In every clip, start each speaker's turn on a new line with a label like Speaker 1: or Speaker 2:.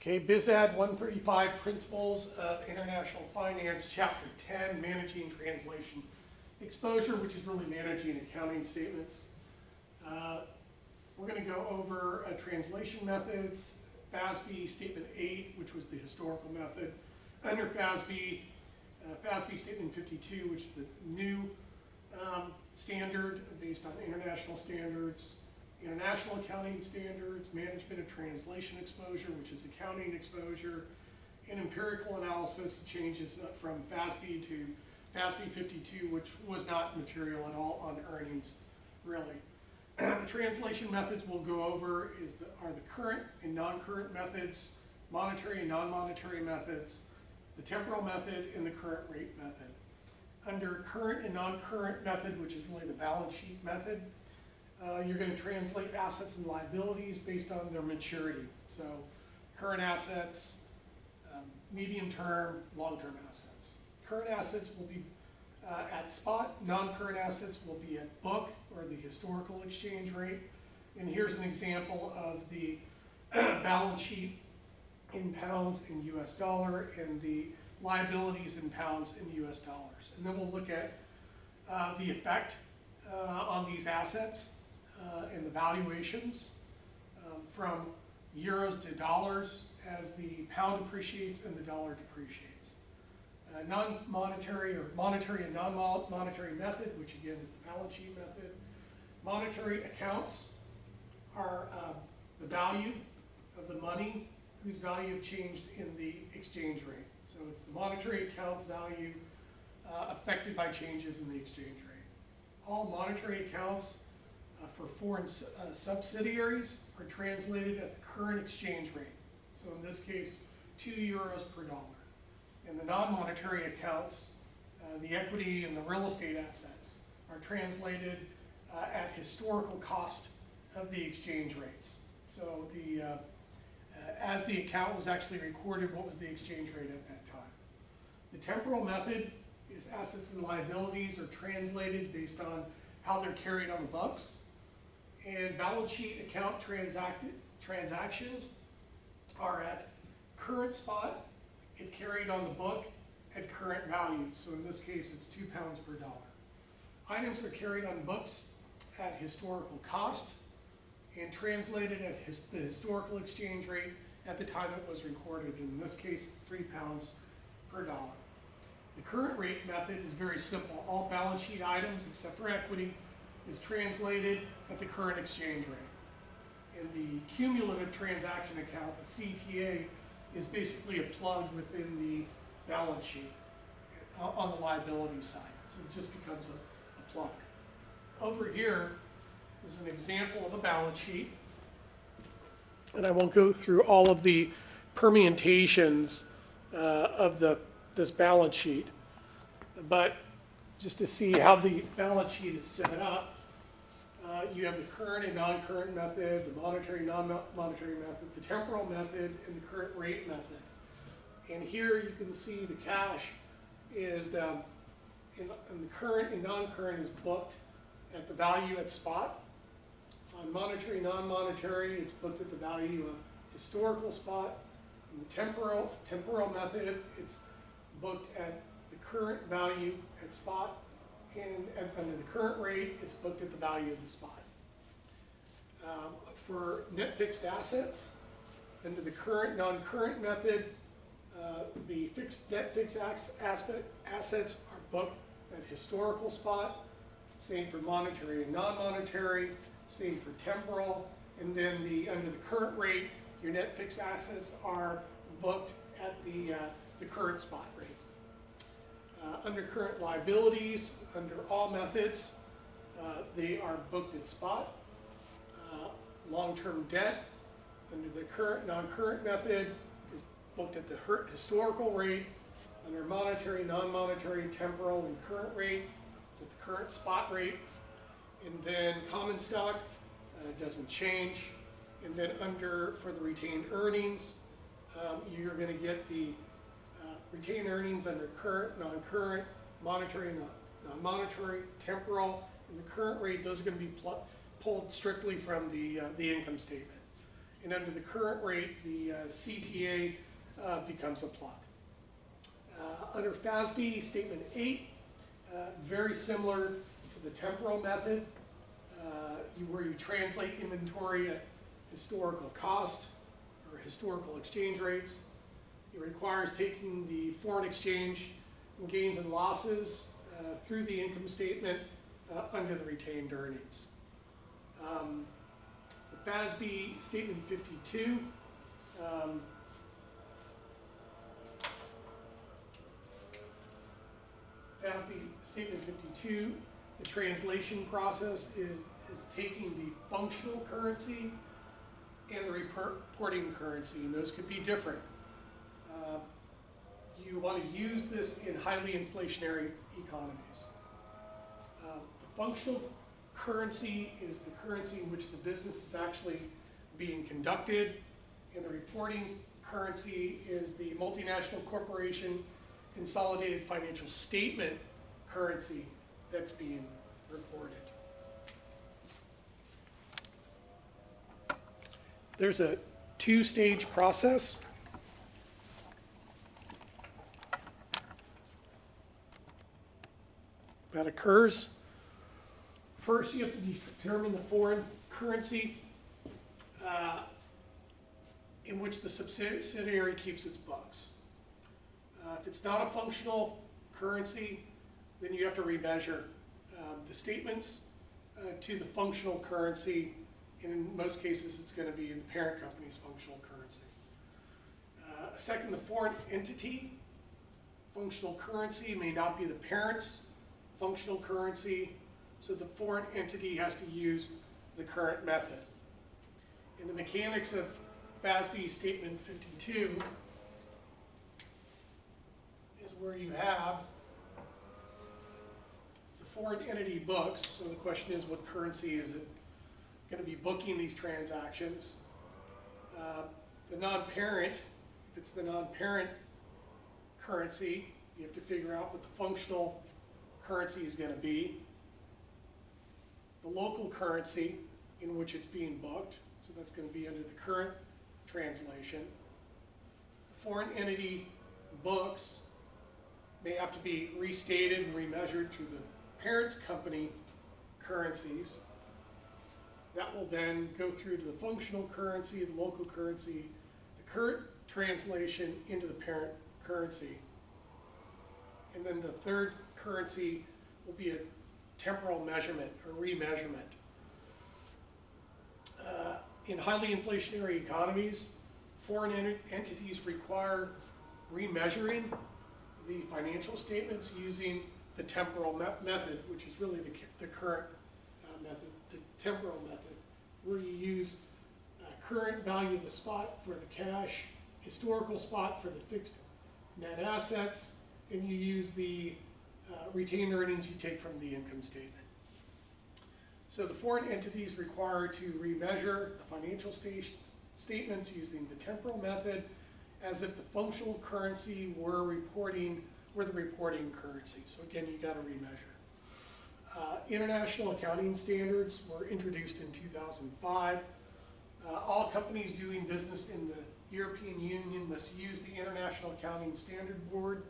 Speaker 1: Okay, BizAd 135, Principles of International Finance, Chapter 10, Managing Translation Exposure, which is really managing accounting statements. We're going to go over translation methods, FASB Statement 8, which was the historical method. Under FASB, FASB Statement 52, which is the new standard based on international standards. International accounting standards, management of translation exposure, which is accounting exposure, and empirical analysis changes from FASB to FASB 52, which was not material at all on earnings, really. The translation methods we'll go over are the current and non-current methods, monetary and non-monetary methods, the temporal method, and the current rate method. Under current and non-current method, which is really the balance sheet method, you're going to translate assets and liabilities based on their maturity. So current assets, medium-term, long-term assets. Current assets will be at spot. Non-current assets will be at book, or the historical exchange rate. And here's an example of the balance sheet in pounds in US dollar and the liabilities in pounds in US dollars. And then we'll look at the effect on these assets and the valuations from euros to dollars as the pound appreciates and the dollar depreciates. Non-monetary or monetary and non-monetary method, which again is the balance sheet method. Monetary accounts are the value of the money whose value changed in the exchange rate. So it's the monetary accounts value affected by changes in the exchange rate. All monetary accounts for foreign subsidiaries are translated at the current exchange rate. So in this case, 2 euros per dollar. And the non-monetary accounts, the equity and the real estate assets, are translated at historical cost of the exchange rates. So as the account was actually recorded, what was the exchange rate at that time? The temporal method is assets and liabilities are translated based on how they're carried on the books. And balance sheet account transactions are at current spot if carried on the book at current value. So in this case, it's 2 pounds per dollar. Items are carried on books at historical cost and translated at the historical exchange rate at the time it was recorded. In this case, it's 3 pounds per dollar. The current rate method is very simple. All balance sheet items, except for equity, is translated at the current exchange rate. And the cumulative transaction account, the CTA, is basically a plug within the balance sheet on the liability side. So it just becomes a plug. Over here is an example of a balance sheet. And I won't go through all of the permutations of this balance sheet, but just to see how the balance sheet is set up, you have the current and non-current method, the monetary, non-monetary method, the temporal method, and the current rate method. And here you can see the cash is, in the current and non-current is booked at the value at spot. On monetary, non-monetary, it's booked at the value of historical spot. In the temporal method, it's booked at the current value at spot. And under the current rate, it's booked at the value of the spot. For net fixed assets, under the current, non-current method, the net fixed assets are booked at historical spot. Same for monetary and non-monetary. Same for temporal. And then under the current rate, your net fixed assets are booked at the current spot rate. Under current liabilities, under all methods, they are booked at spot. Long-term debt, under the current, non-current method, is booked at the historical rate. Under monetary, non-monetary, temporal, and current rate, it's at the current spot rate. And then common stock doesn't change. And then for the retained earnings, you're going to get the retained earnings under current, non-current, monetary, non-monetary, temporal, and the current rate. Those are going to be pulled strictly from the income statement. and under the current rate, the CTA becomes applied. Under FASB Statement 8, very similar to the temporal method, where you translate inventory at historical cost or historical exchange rates. It requires taking the foreign exchange gains and losses through the income statement under the retained earnings. The FASB Statement 52 FASB Statement 52, the translation process is taking the functional currency and the reporting currency, and those could be different. You want to use this in highly inflationary economies. The functional currency is the currency in which the business is actually being conducted, and the reporting currency is the multinational corporation consolidated financial statement currency that's being reported. There's a two-stage process. That occurs. First, you have to determine the foreign currency in which the subsidiary keeps its books. If it's not a functional currency, then you have to remeasure the statements to the functional currency, and in most cases it's going to be the parent company's functional currency. Second, the foreign entity functional currency may not be the parent's functional currency, so the foreign entity has to use the current method. In the mechanics of FASB Statement 52 is where you have the foreign entity books. So the question is, what currency is it going to be booking these transactions? The non-parent, if it's the non-parent currency, you have to figure out what the functional currency is going to be. The local currency in which it's being booked, so that's going to be under the current translation. Foreign entity books may have to be restated and remeasured through the parent's company currencies. That will then go through to the functional currency, the local currency, the current translation into the parent currency. And then the third currency will be a temporal measurement or remeasurement. In highly inflationary economies, foreign entities require remeasuring the financial statements using the temporal method, which is really the current method, the temporal method, where you use current value of the spot for the cash, historical spot for the fixed net assets, and you use the retained earnings you take from the income statement. So the foreign entities required to remeasure the financial statements using the temporal method as if the functional currency were the reporting currency. So again, you got to remeasure. International accounting standards were introduced in 2005. All companies doing business in the European Union must use the International Accounting Standard Board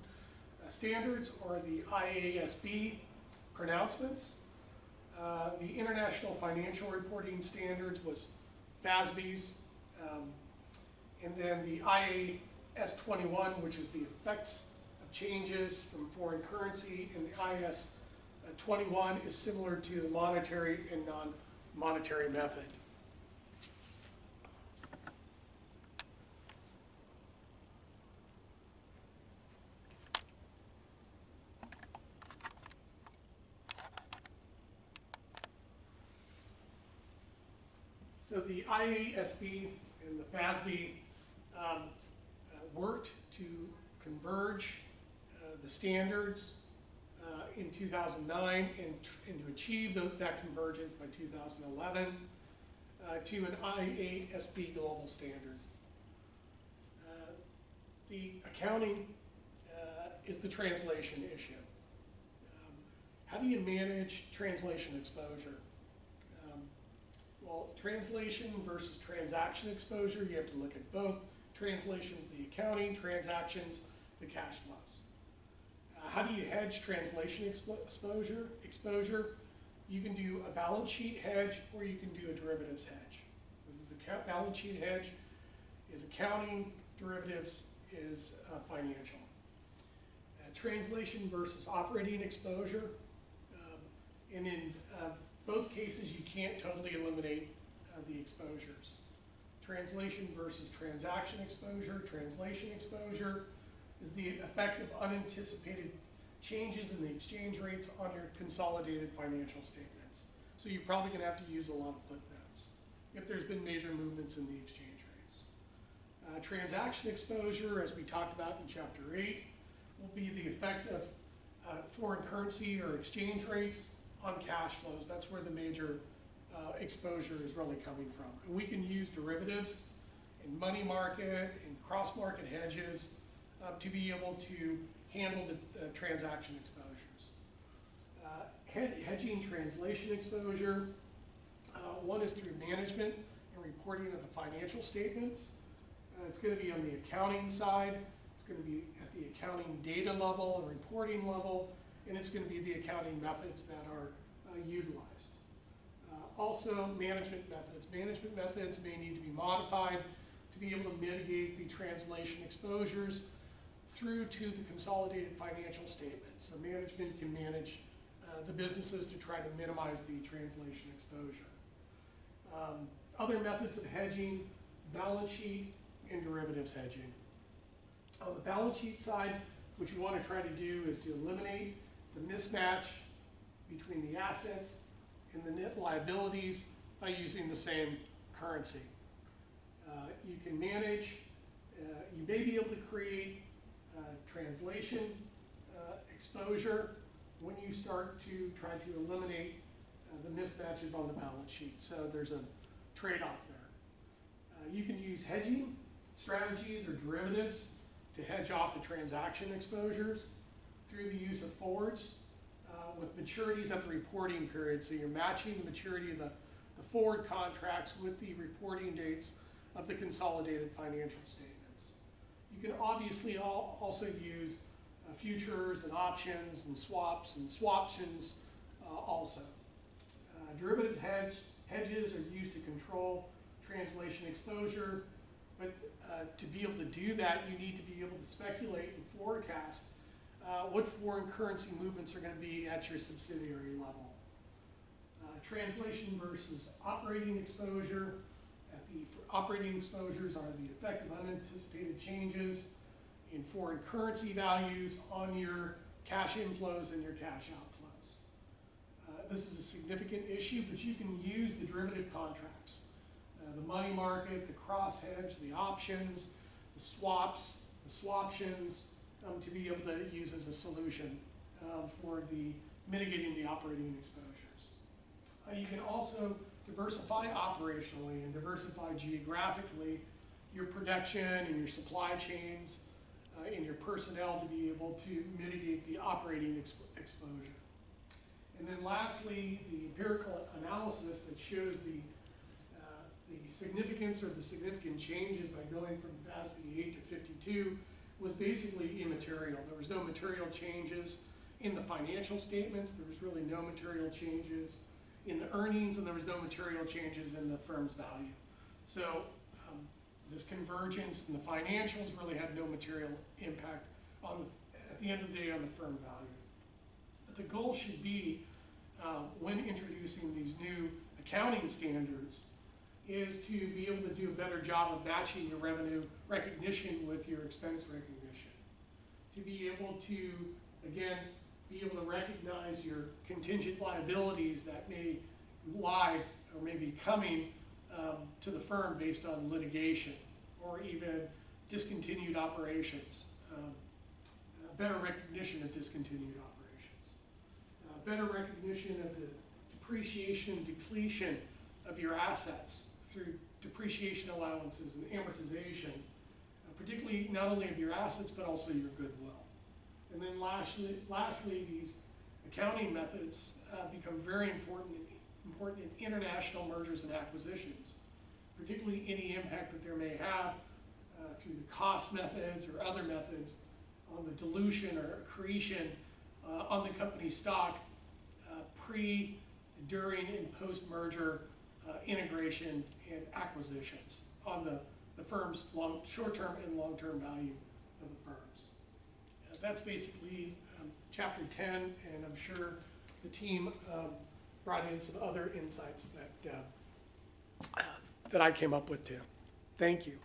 Speaker 1: standards or the IASB pronouncements. The International Financial Reporting Standards was FASB's, and then the IAS 21, which is the effects of changes from foreign currency, and the IAS 21 is similar to the monetary and non-monetary method. So the IASB and the FASB worked to converge the standards in 2009 and to achieve that convergence by 2011 to an IASB global standard. The accounting is the translation issue. How do you manage translation exposure? Well, translation versus transaction exposure, you have to look at both. Translation's the accounting, transactions, the cash flows. How do you hedge translation exposure? You can do a balance sheet hedge or you can do a derivatives hedge. This is a balance sheet hedge, is accounting, derivatives is financial. Translation versus operating exposure. And in both cases, you can't totally eliminate the exposures. Translation versus transaction exposure. Translation exposure is the effect of unanticipated changes in the exchange rates on your consolidated financial statements. So you're probably going to have to use a lot of footnotes if there's been major movements in the exchange rates. Transaction exposure, as we talked about in Chapter 8, will be the effect of foreign currency or exchange rates on cash flows. That's where the major exposure is really coming from. And we can use derivatives and money market and cross-market hedges to be able to handle the transaction exposures. Hedging translation exposure, one is through management and reporting of the financial statements. It's going to be on the accounting side. It's going to be at the accounting data level and reporting level, and it's going to be the accounting methods that are utilized. Also, management methods. Management methods may need to be modified to be able to mitigate the translation exposures through to the consolidated financial statements. So management can manage the businesses to try to minimize the translation exposure. Other methods of hedging, balance sheet and derivatives hedging. On the balance sheet side, what you want to try to do is to eliminate the mismatch between the assets and the net liabilities by using the same currency. You can manage, you may be able to create translation exposure when you start to try to eliminate the mismatches on the balance sheet. So there's a trade-off there. You can use hedging strategies or derivatives to hedge off the transaction exposures through the use of forwards with maturities at the reporting period. So you're matching the maturity of the forward contracts with the reporting dates of the consolidated financial statements. You can obviously also use futures and options and swaps and swaptions also. Derivative hedges are used to control translation exposure, but to be able to do that, you need to be able to speculate and forecast what foreign currency movements are going to be at your subsidiary level. Translation versus operating exposure. Operating exposures are the effect of unanticipated changes in foreign currency values on your cash inflows and your cash outflows. This is a significant issue, but you can use the derivative contracts, the money market, the cross hedge, the options, the swaps, the swaptions, to be able to use as a solution for mitigating the operating exposures. You can also diversify operationally and diversify geographically your production and your supply chains and your personnel to be able to mitigate the operating exposure. And then lastly, the empirical analysis that shows the significance or the significant changes by going from FASB 8 to 52 was basically immaterial. There was no material changes in the financial statements. There was really no material changes in the earnings, and there was no material changes in the firm's value. So this convergence in the financials really had no material impact at the end of the day on the firm value. But the goal should be, when introducing these new accounting standards, is to be able to do a better job of matching your revenue recognition with your expense recognition. To be able to, again, be able to recognize your contingent liabilities that may lie or may be coming to the firm based on litigation or even discontinued operations. Better recognition of discontinued operations. Better recognition of the depreciation and depletion of your assets through depreciation allowances and amortization, particularly not only of your assets but also your goodwill. And then lastly, these accounting methods become very important in important in international mergers and acquisitions, particularly any impact that there may have through the cost methods or other methods on the dilution or accretion on the company's stock pre, during, and post-merger integration and acquisitions on the firm's short-term and long-term value of the firms. That's basically Chapter 10, and I'm sure the team brought in some other insights that I came up with too. Thank you.